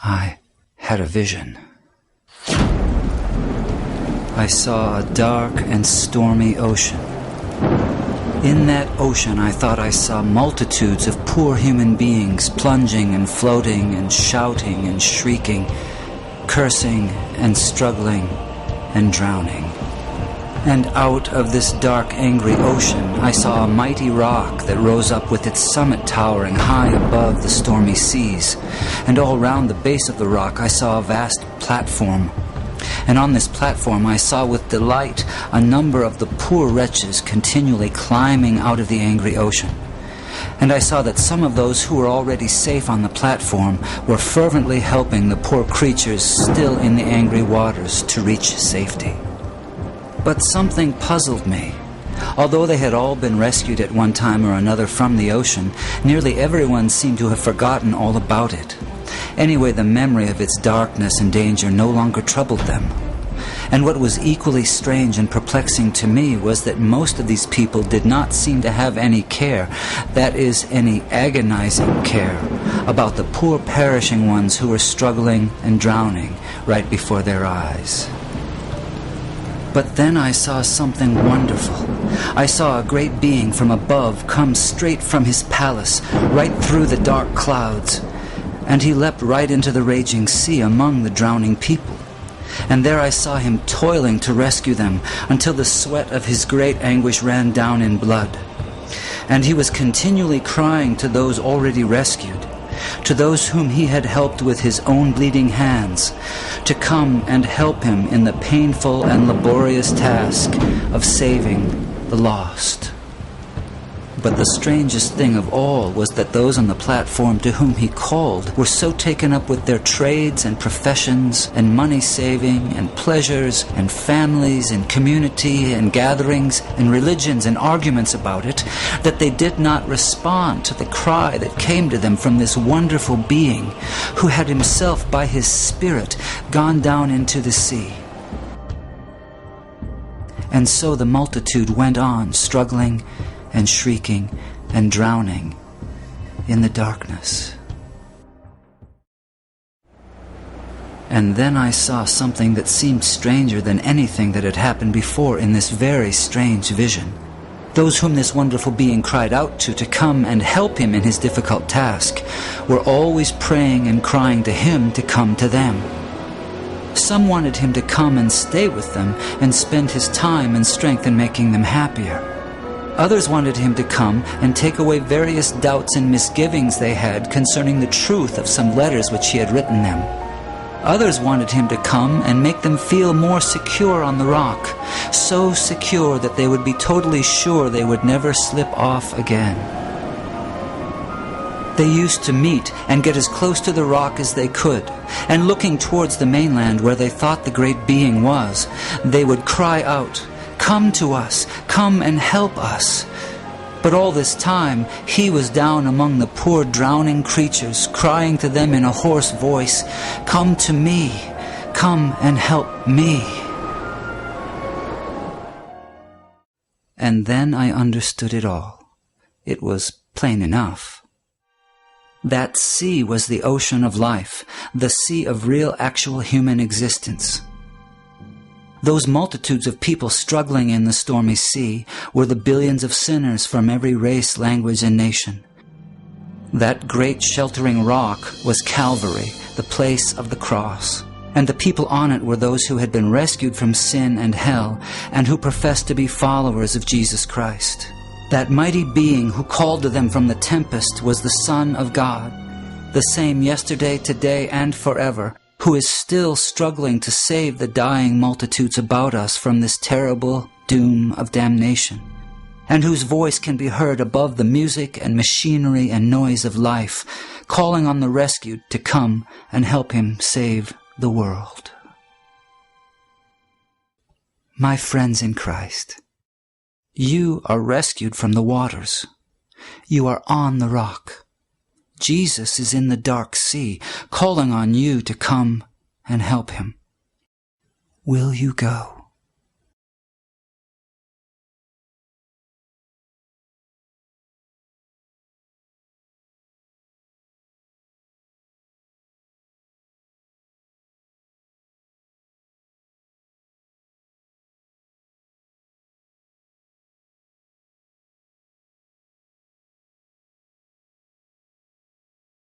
I had a vision. I saw a dark and stormy ocean. In that ocean, I thought I saw multitudes of poor human beings plunging and floating and shouting and shrieking, cursing and struggling and drowning. And out of this dark, angry ocean, I saw a mighty rock that rose up with its summit towering high above the stormy seas. And all round the base of the rock, I saw a vast platform. And on this platform, I saw with delight a number of the poor wretches continually climbing out of the angry ocean. And I saw that some of those who were already safe on the platform were fervently helping the poor creatures still in the angry waters to reach safety. But something puzzled me. Although they had all been rescued at one time or another from the ocean, nearly everyone seemed to have forgotten all about it. Anyway, the memory of its darkness and danger no longer troubled them. And what was equally strange and perplexing to me was that most of these people did not seem to have any care, that is, any agonizing care, about the poor perishing ones who were struggling and drowning right before their eyes. But then I saw something wonderful. I saw a great being from above come straight from his palace, right through the dark clouds. And he leapt right into the raging sea among the drowning people. And there I saw him toiling to rescue them until the sweat of his great anguish ran down in blood. And he was continually crying to those already rescued, to those whom he had helped with his own bleeding hands, to come and help him in the painful and laborious task of saving the lost. But the strangest thing of all was that those on the platform to whom he called were so taken up with their trades and professions and money-saving and pleasures and families and community and gatherings and religions and arguments about it that they did not respond to the cry that came to them from this wonderful being who had himself by his Spirit gone down into the sea. And so the multitude went on struggling and shrieking and drowning in the darkness. And then I saw something that seemed stranger than anything that had happened before in this very strange vision. Those whom this wonderful being cried out to come and help him in his difficult task were always praying and crying to him to come to them. Some wanted him to come and stay with them and spend his time and strength in making them happier. Others wanted him to come and take away various doubts and misgivings they had concerning the truth of some letters which he had written them. Others wanted him to come and make them feel more secure on the rock, so secure that they would be totally sure they would never slip off again. They used to meet and get as close to the rock as they could, and looking towards the mainland where they thought the great being was, they would cry out, "Come to us, come and help us." But all this time, he was down among the poor drowning creatures, crying to them in a hoarse voice, "Come to me, come and help me." And then I understood it all. It was plain enough. That sea was the ocean of life, the sea of real actual human existence. Those multitudes of people struggling in the stormy sea were the billions of sinners from every race, language, and nation. That great sheltering rock was Calvary, the place of the cross, and the people on it were those who had been rescued from sin and hell and who professed to be followers of Jesus Christ. That mighty being who called to them from the tempest was the Son of God, the same yesterday, today, and forever, who is still struggling to save the dying multitudes about us from this terrible doom of damnation, and whose voice can be heard above the music and machinery and noise of life, calling on the rescued to come and help him save the world. My friends in Christ, you are rescued from the waters. You are on the rock. Jesus is in the dark sea, calling on you to come and help him. Will you go?